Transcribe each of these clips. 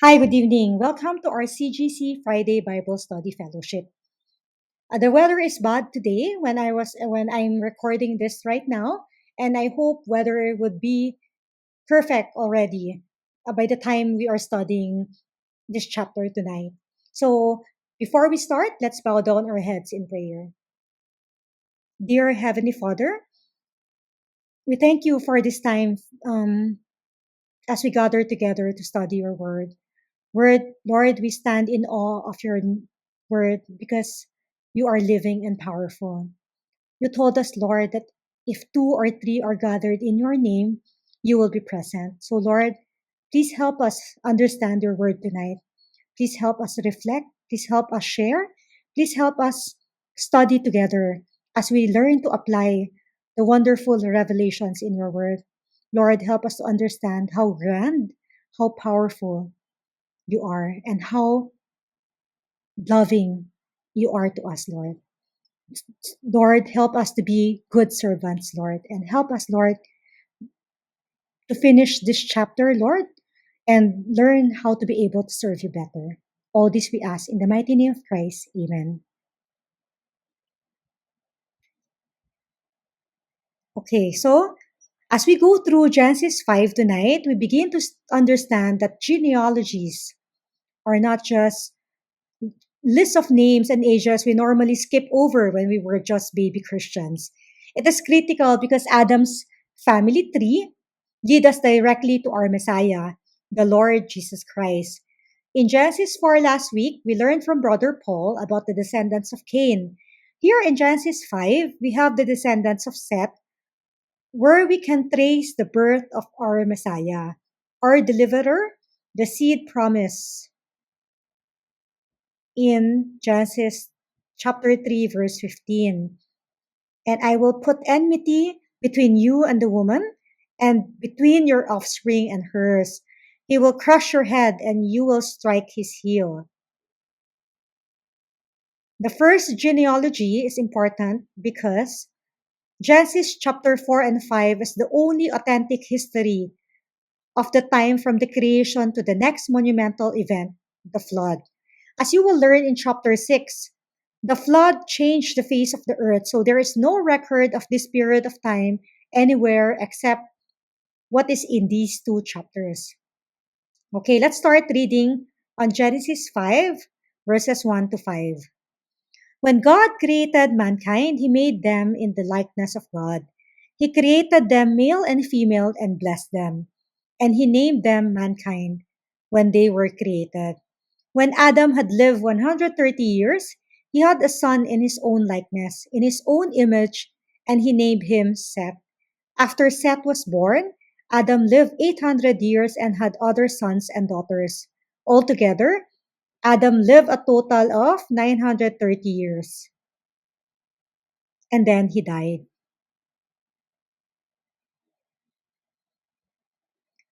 Hi, good evening. Welcome to our CGC Friday Bible Study Fellowship. The weather is bad today when I'm recording this right now, and I hope weather would be perfect already by the time we are studying this chapter tonight. So, before we start, let's bow down our heads in prayer. Dear Heavenly Father, we thank you for this time as we gather together to study your word. Lord, we stand in awe of your word because you are living and powerful. You told us, Lord, that if two or three are gathered in your name, you will be present. So, Lord, please help us understand your word tonight. Please help us reflect. Please help us share. Please help us study together as we learn to apply the wonderful revelations in your word. Lord, help us to understand how grand, how powerful you are, and how loving you are to us, Lord. Lord, help us to be good servants, Lord, and help us, Lord, to finish this chapter, Lord, and learn how to be able to serve you better. All this we ask in the mighty name of Christ. Amen. Okay, so as we go through Genesis 5 tonight, we begin to understand that genealogies are not just lists of names and ages we normally skip over when we were just baby Christians. It is critical because Adam's family tree lead us directly to our Messiah, the Lord Jesus Christ. In Genesis 4 last week, we learned from Brother Paul about the descendants of Cain. Here in Genesis 5, we have the descendants of Seth, where we can trace the birth of our Messiah, our deliverer, the seed promise in Genesis chapter 3, verse 15. And I will put enmity between you and the woman, and between your offspring and hers. He will crush your head, and you will strike his heel. The first genealogy is important because Genesis chapter 4 and 5 is the only authentic history of the time from the creation to the next monumental event, the flood. As you will learn in chapter 6, the flood changed the face of the earth, so there is no record of this period of time anywhere except what is in these two chapters. Okay, let's start reading on Genesis 5, verses 1 to 5. When God created mankind, he made them in the likeness of God. He created them male and female and blessed them. And he named them mankind when they were created. When Adam had lived 130 years, he had a son in his own likeness, in his own image, and he named him Seth. After Seth was born, Adam lived 800 years and had other sons and daughters. Altogether, Adam lived a total of 930 years. And then he died.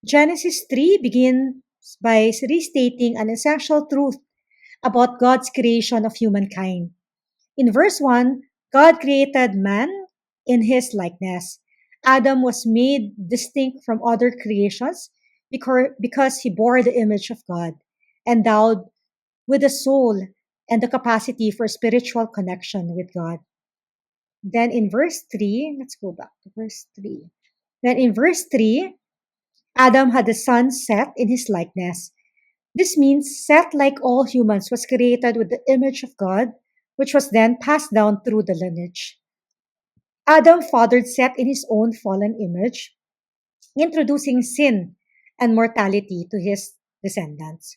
Genesis 3 begins by restating an essential truth about God's creation of humankind. In verse 1, God created man in his likeness. Adam was made distinct from other creations because he bore the image of God, endowed with a soul and the capacity for spiritual connection with God. Then in verse 3, let's go back to verse 3. Then in verse 3, Adam had a son Seth in his likeness. This means Seth, like all humans, was created with the image of God, which was then passed down through the lineage. Adam fathered Seth in his own fallen image, introducing sin and mortality to his descendants.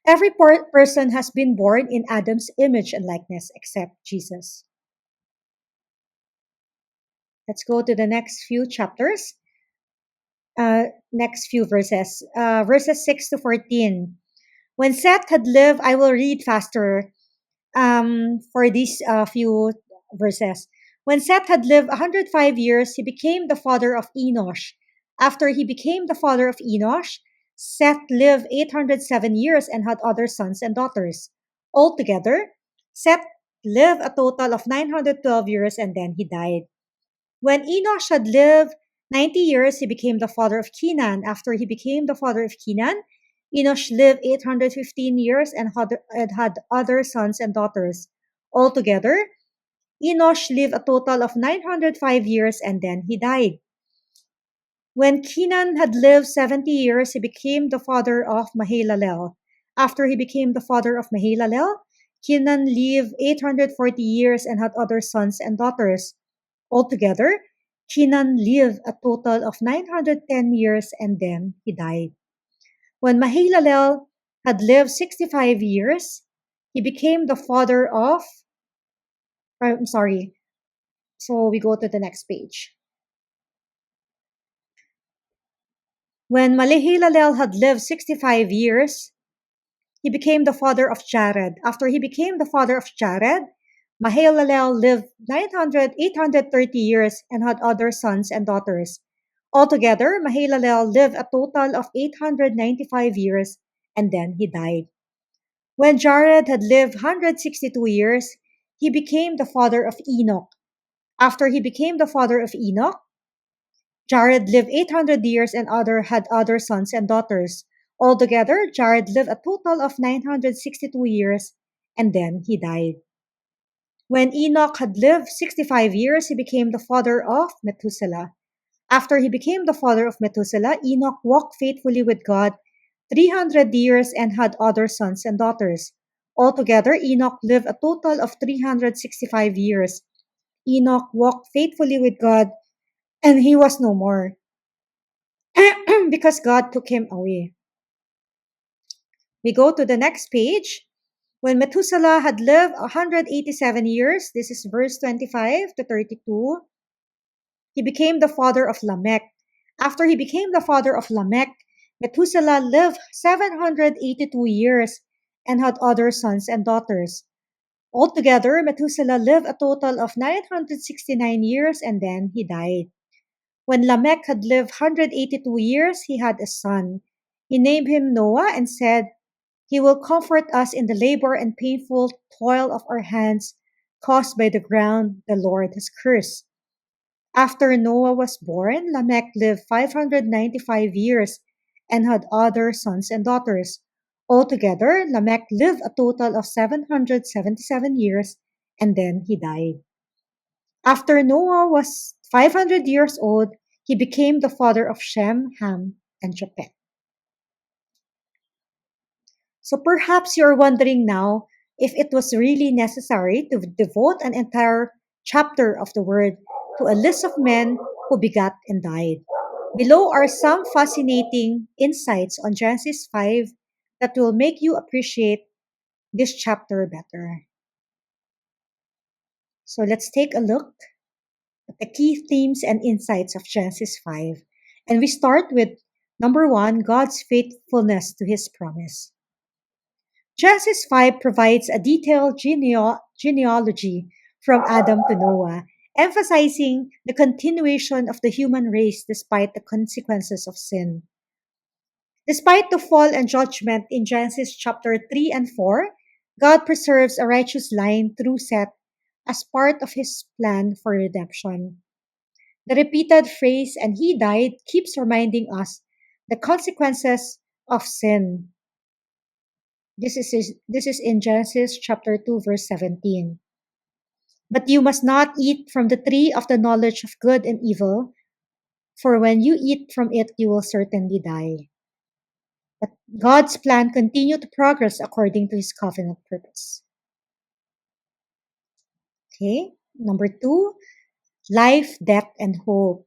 Every person has been born in Adam's image and likeness except Jesus. Let's go to the next few chapters, next few verses, verses 6 to 14. When Seth had lived, I will read faster for these few verses. When Seth had lived 105 years, he became the father of Enosh. After he became the father of Enosh, Seth lived 807 years and had other sons and daughters. Altogether, Seth lived a total of 912 years and then he died. When Enosh had lived 90 years, he became the father of Kenan. After he became the father of Kenan, Enosh lived 815 years and had other sons and daughters. Altogether, Enosh lived a total of 905 years and then he died. When Kenan had lived 70 years, he became the father of Mahalalel. After he became the father of Mahalalel, Kenan lived 840 years and had other sons and daughters. Altogether, Kenan lived a total of 910 years and then he died. When Mahalalel had lived 65 years, he became the father of, I'm sorry, so we go to the next page. When Mahalalel had lived 65 years, he became the father of Jared. After he became the father of Jared, Mahalalel lived 830 years and had other sons and daughters. Altogether, Mahalalel lived a total of 895 years and then he died. When Jared had lived 162 years, he became the father of Enoch. After he became the father of Enoch, Jared lived 800 years and had other sons and daughters. Altogether, Jared lived a total of 962 years and then he died. When Enoch had lived 65 years, he became the father of Methuselah. After he became the father of Methuselah, Enoch walked faithfully with God 300 years and had other sons and daughters. Altogether, Enoch lived a total of 365 years. Enoch walked faithfully with God and he was no more because God took him away. We go to the next page. When Methuselah had lived 187 years, this is verse 25 to 32, he became the father of Lamech. After he became the father of Lamech, Methuselah lived 782 years and had other sons and daughters. Altogether, Methuselah lived a total of 969 years and then he died. When Lamech had lived 182 years, he had a son. He named him Noah and said, "He will comfort us in the labor and painful toil of our hands caused by the ground the Lord has cursed." After Noah was born, Lamech lived 595 years and had other sons and daughters. Altogether, Lamech lived a total of 777 years and then he died. After Noah was 500 years old, he became the father of Shem, Ham, and Japheth. So perhaps you're wondering now if it was really necessary to devote an entire chapter of the Word to a list of men who begat and died. Below are some fascinating insights on Genesis 5 that will make you appreciate this chapter better. So let's take a look at the key themes and insights of Genesis 5. And we start with number 1, God's faithfulness to his promise. Genesis 5 provides a detailed genealogy from Adam to Noah, emphasizing the continuation of the human race despite the consequences of sin. Despite the fall and judgment in Genesis chapter 3 and 4, God preserves a righteous line through Seth as part of his plan for redemption. The repeated phrase, "and he died," keeps reminding us the consequences of sin. This is in Genesis chapter 2 verse 17. "But you must not eat from the tree of the knowledge of good and evil, for when you eat from it you will certainly die." But God's plan continued to progress according to his covenant purpose. Okay, number 2, life, death, and hope.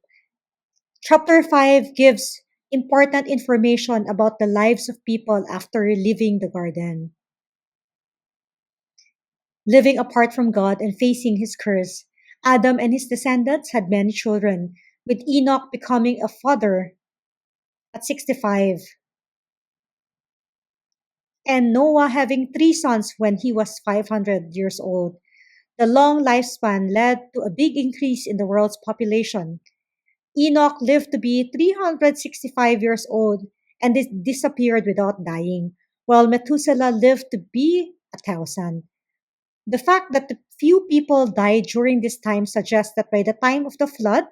Chapter 5 gives important information about the lives of people after leaving the garden. Living apart from God and facing his curse, Adam and his descendants had many children, with Enoch becoming a father at 65, and Noah having 3 sons when he was 500 years old. The long lifespan led to a big increase in the world's population. Enoch lived to be 365 years old and disappeared without dying, while Methuselah lived to be 1,000. The fact that the few people died during this time suggests that by the time of the flood,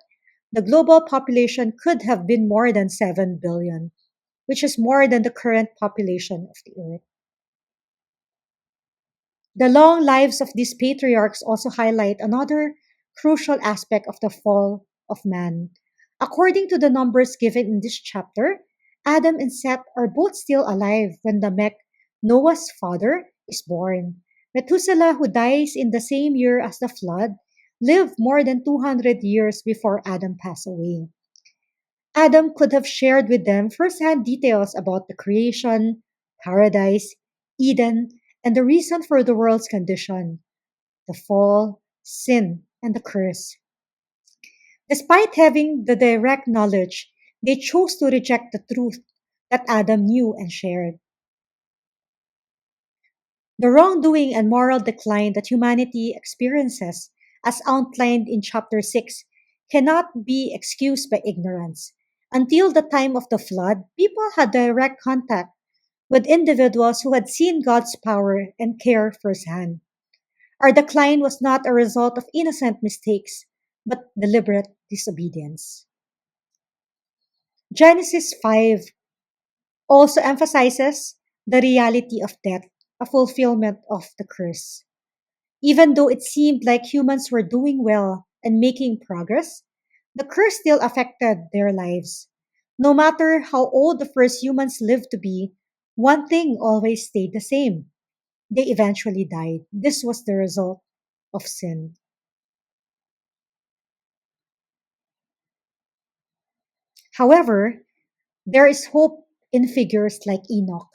the global population could have been more than 7 billion. which is more than the current population of the earth. The long lives of these patriarchs also highlight another crucial aspect of the fall of man. According to the numbers given in this chapter, Adam and Seth are both still alive when Lamech, Noah's father, is born. Methuselah, who dies in the same year as the flood, lived more than 200 years before Adam passed away. Adam could have shared with them firsthand details about the creation, paradise, Eden, and the reason for the world's condition, the fall, sin, and the curse. Despite having the direct knowledge, they chose to reject the truth that Adam knew and shared. The wrongdoing and moral decline that humanity experiences, as outlined in chapter 6, cannot be excused by ignorance. Until the time of the flood, people had direct contact with individuals who had seen God's power and care firsthand. Our decline was not a result of innocent mistakes, but deliberate disobedience. Genesis 5 also emphasizes the reality of death, a fulfillment of the curse. Even though it seemed like humans were doing well and making progress, the curse still affected their lives. No matter how old the first humans lived to be, one thing always stayed the same. They eventually died. This was the result of sin. However, there is hope in figures like Enoch.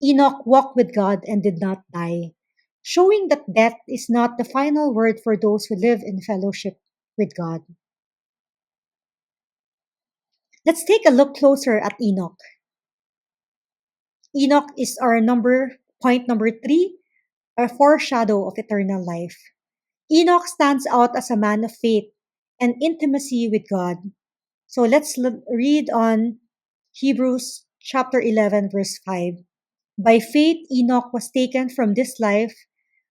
Enoch walked with God and did not die, showing that death is not the final word for those who live in fellowship with God. Let's take a look closer at Enoch. Enoch is our number 3, a foreshadow of eternal life. Enoch stands out as a man of faith and intimacy with God. So let's read on Hebrews chapter 11, verse 5. By faith, Enoch was taken from this life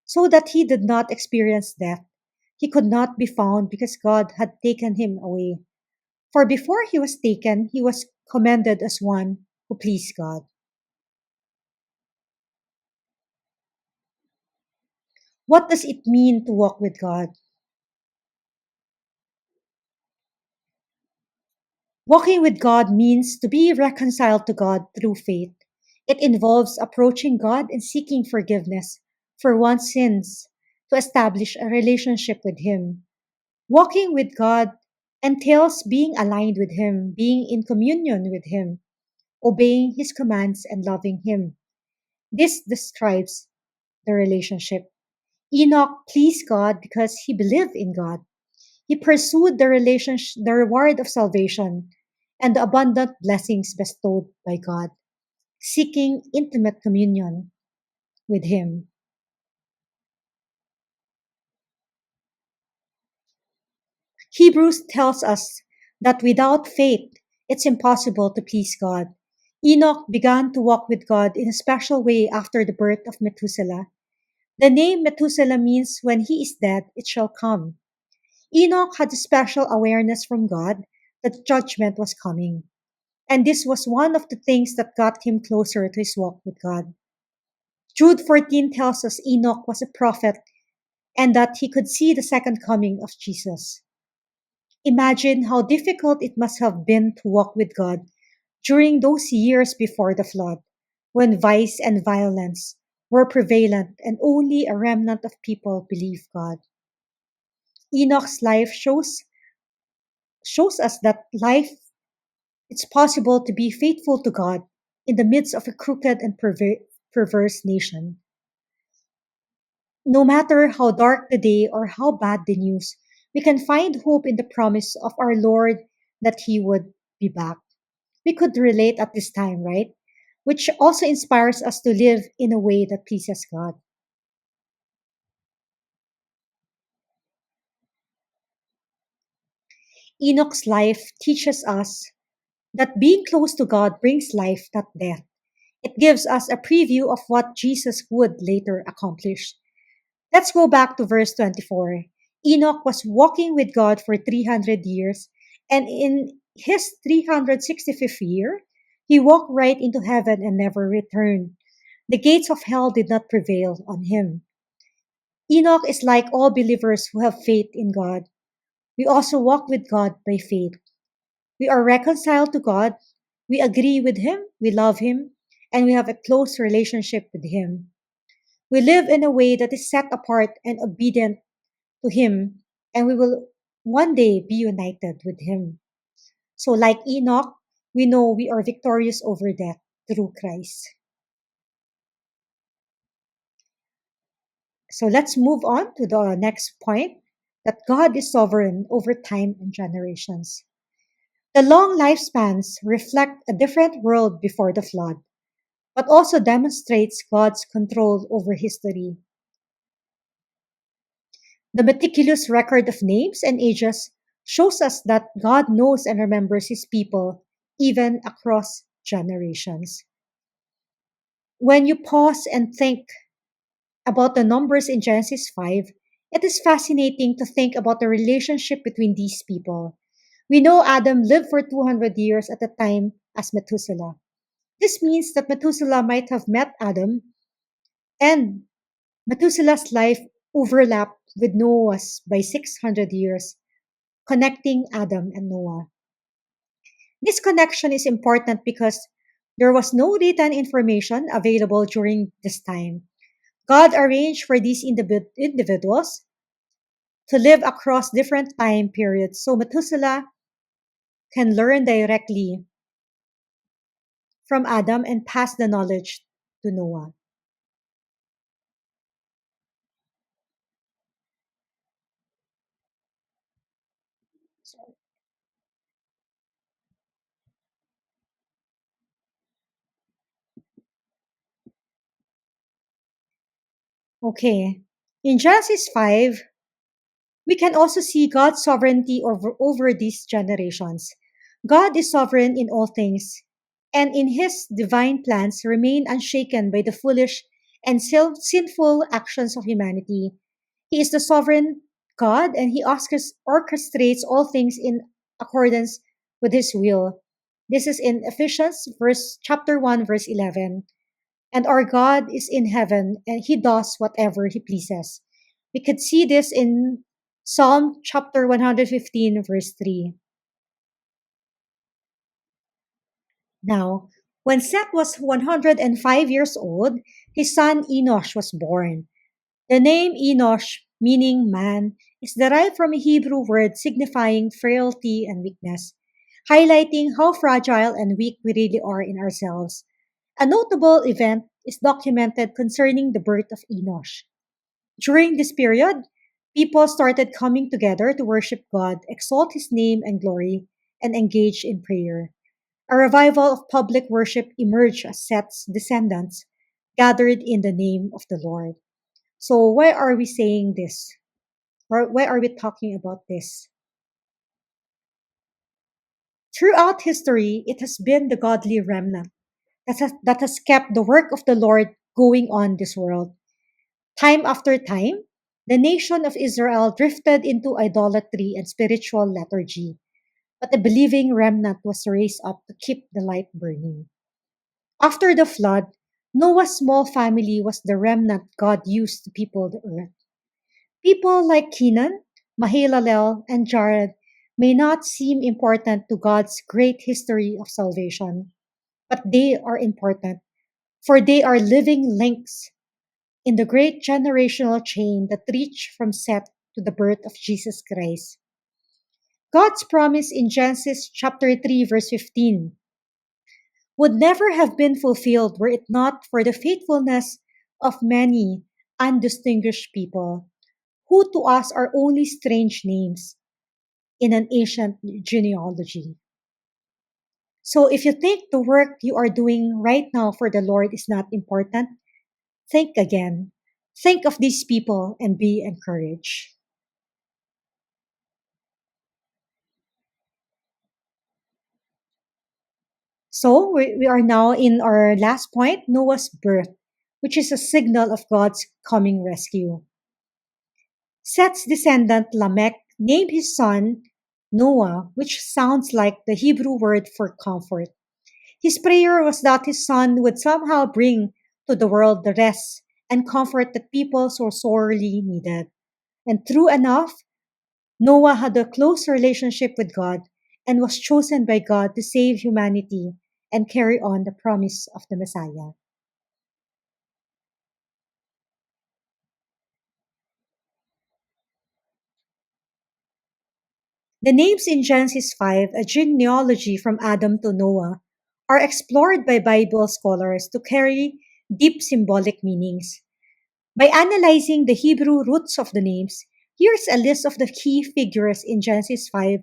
so that he did not experience death. He could not be found because God had taken him away. For before he was taken, he was commended as one who pleased God. What does it mean to walk with God? Walking with God means to be reconciled to God through faith. It involves approaching God and seeking forgiveness for one's sins to establish a relationship with Him. Walking with God entails being aligned with Him, being in communion with Him, obeying His commands, and loving Him. This describes the relationship. Enoch pleased God because he believed in God. He pursued the relationship, the reward of salvation, and the abundant blessings bestowed by God, seeking intimate communion with Him. Hebrews tells us that without faith, it's impossible to please God. Enoch began to walk with God in a special way after the birth of Methuselah. The name Methuselah means when he is dead, it shall come. Enoch had a special awareness from God that judgment was coming. And this was one of the things that got him closer to his walk with God. Jude 14 tells us Enoch was a prophet and that he could see the second coming of Jesus. Imagine how difficult it must have been to walk with God during those years before the flood, when vice and violence were prevalent and only a remnant of people believed God. Enoch's life shows us that life it's possible to be faithful to God in the midst of a crooked and perverse nation. No matter how dark the day or how bad the news, we can find hope in the promise of our Lord that He would be back. We could relate at this time, right? Which also inspires us to live in a way that pleases God. Enoch's life teaches us that being close to God brings life, not death. It gives us a preview of what Jesus would later accomplish. Let's go back to verse 24. Enoch was walking with God for 300 years, and in his 365th year, He walked right into heaven and never returned. The gates of hell did not prevail on him. Enoch is like all believers who have faith in God. We also walk with God by faith. We are reconciled to God. We agree with Him. We love Him. And we have a close relationship with Him. We live in a way that is set apart and obedient to Him. And we will one day be united with Him. So, like Enoch, we know we are victorious over death through Christ. So, let's move on to the next point, that God is sovereign over time and generations. The long lifespans reflect a different world before the flood, but also demonstrates God's control over history. The meticulous record of names and ages shows us that God knows and remembers His people even across generations. When you pause and think about the numbers in Genesis 5, it is fascinating to think about the relationship between these people. We know Adam lived for 200 years at the time as Methuselah. This means that Methuselah might have met Adam, and Methuselah's life overlapped with Noah's by 600 years, connecting Adam and Noah. This connection is important because there was no written information available during this time. God arranged for these individuals to live across different time periods so Methuselah can learn directly from Adam and pass the knowledge to Noah. Okay. In Genesis 5, we can also see God's sovereignty over these generations. God is sovereign in all things, and in his divine plans remain unshaken by the foolish and sinful actions of humanity. He is the sovereign God, and he orchestrates all things in accordance with his will. This is in Ephesians chapter 1 verse 11. And our God is in heaven, and he does whatever he pleases. We could see this in Psalm chapter 115 verse 3. Now, when Seth was 105 years old, his son Enosh was born. The name Enosh, meaning man, is derived from a Hebrew word signifying frailty and weakness, highlighting how fragile and weak we really are in ourselves. A notable event is documented concerning the birth of Enosh. During this period, people started coming together to worship God, exalt his name and glory, and engage in prayer. A revival of public worship emerged as Seth's descendants gathered in the name of the Lord. So, why are we saying this? Or why are we talking about this? Throughout history, it has been the godly remnant that has kept the work of the Lord going on this world. Time after time, the nation of Israel drifted into idolatry and spiritual lethargy, but a believing remnant was raised up to keep the light burning. After the flood, Noah's small family was the remnant God used to people the earth. People like Kenan, Mahalalel, and Jared may not seem important to God's great history of salvation, but they are important, for they are living links in the great generational chain that reached from Seth to the birth of Jesus Christ. God's promise in Genesis chapter 3 verse 15 would never have been fulfilled were it not for the faithfulness of many undistinguished people, who to us are only strange names in an ancient genealogy. So if you think the work you are doing right now for the Lord is not important, think again. Think of these people and be encouraged. So we are now in our last point, Noah's birth, which is a signal of God's coming rescue. Seth's descendant Lamech named his son Noah, which sounds like the Hebrew word for comfort. His prayer was that his son would somehow bring to the world the rest and comfort that people so sorely needed. And true enough, Noah had a close relationship with God and was chosen by God to save humanity and carry on the promise of the Messiah. The names in Genesis 5, a genealogy from Adam to Noah, are explored by Bible scholars to carry deep symbolic meanings. By analyzing the Hebrew roots of the names, here's a list of the key figures in Genesis 5,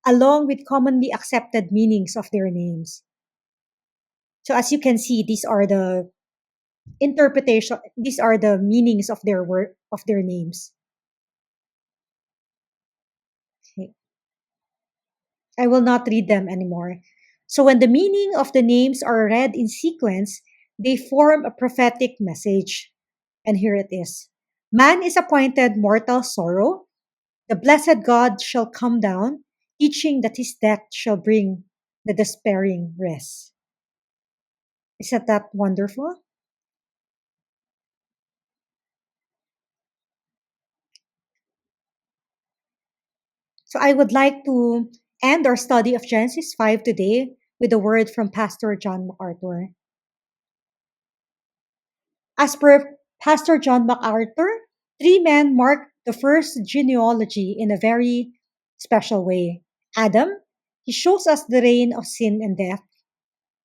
along with commonly accepted meanings of their names. So as you can see, these are the meanings of their word of their names. Okay. I will not read them anymore. So when the meaning of the names are read in sequence, they form a prophetic message. And here it is. Man is appointed mortal sorrow. The blessed God shall come down, teaching that his death shall bring the despairing rest. Isn't that wonderful? So I would like to end our study of Genesis 5 today with a word from Pastor John MacArthur. As per Pastor John MacArthur, three men mark the first genealogy in a very special way. Adam, he shows us the reign of sin and death.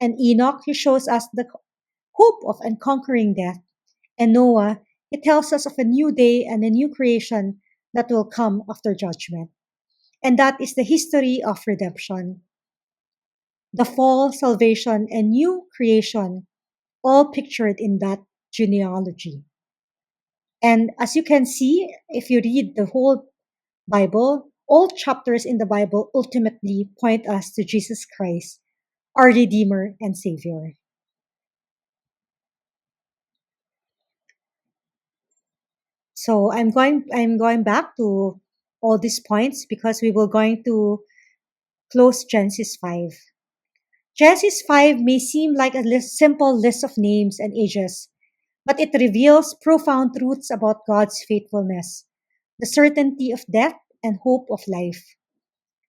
And Enoch, he shows us the hope of conquering death. And Noah, he tells us of a new day and a new creation that will come after judgment. And that is the history of redemption. The fall, salvation, and new creation, all pictured in that genealogy. And as you can see, if you read the whole Bible, all chapters in the Bible ultimately point us to Jesus Christ, our Redeemer and Savior. So I'm going back to all these points because we will going to close Genesis 5. Genesis 5 may seem like a simple list of names and ages, but it reveals profound truths about God's faithfulness, the certainty of death, and hope of life.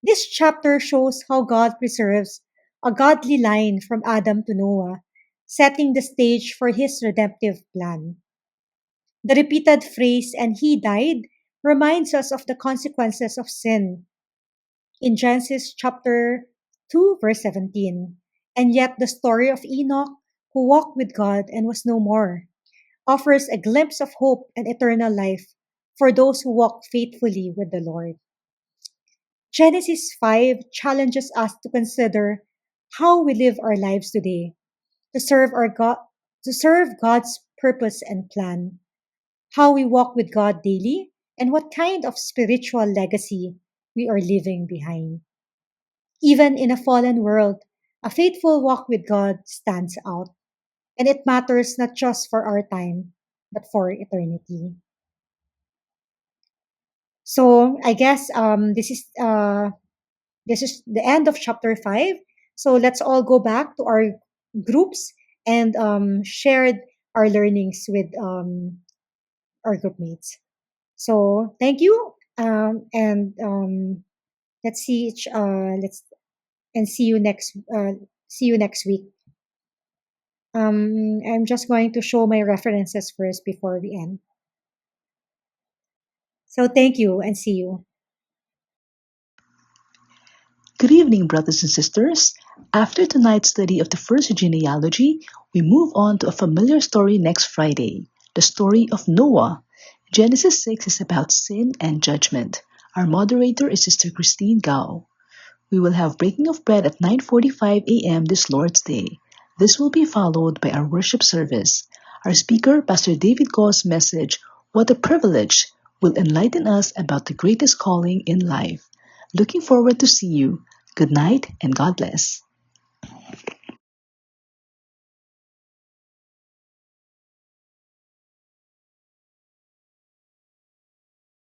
This chapter shows how God preserves a godly line from Adam to Noah, setting the stage for his redemptive plan. The repeated phrase, and he died, reminds us of the consequences of sin in Genesis chapter 2, verse 17. And yet the story of Enoch, who walked with God and was no more, offers a glimpse of hope and eternal life for those who walk faithfully with the Lord. Genesis 5 challenges us to consider how we live our lives today, to serve our God, to serve God's purpose and plan, how we walk with God daily, and what kind of spiritual legacy we are leaving behind. Even in a fallen world, a faithful walk with God stands out, and it matters not just for our time, but for eternity. So I guess this is the end of chapter 5. So let's all go back to our groups and share our learnings with our group mates. So thank you, and let's and see you next week. I'm just going to show my references first before we end. So thank you and see you. Good evening, brothers and sisters. After tonight's study of the first genealogy, we move on to a familiar story next Friday, the story of Noah. Genesis 6 is about sin and judgment. Our moderator is Sister Christine Gao. We will have breaking of bread at 9:45 a.m. this Lord's Day. This will be followed by our worship service. Our speaker, Pastor David Go's message, What a Privilege, will enlighten us about the greatest calling in life. Looking forward to see you. Good night and God bless.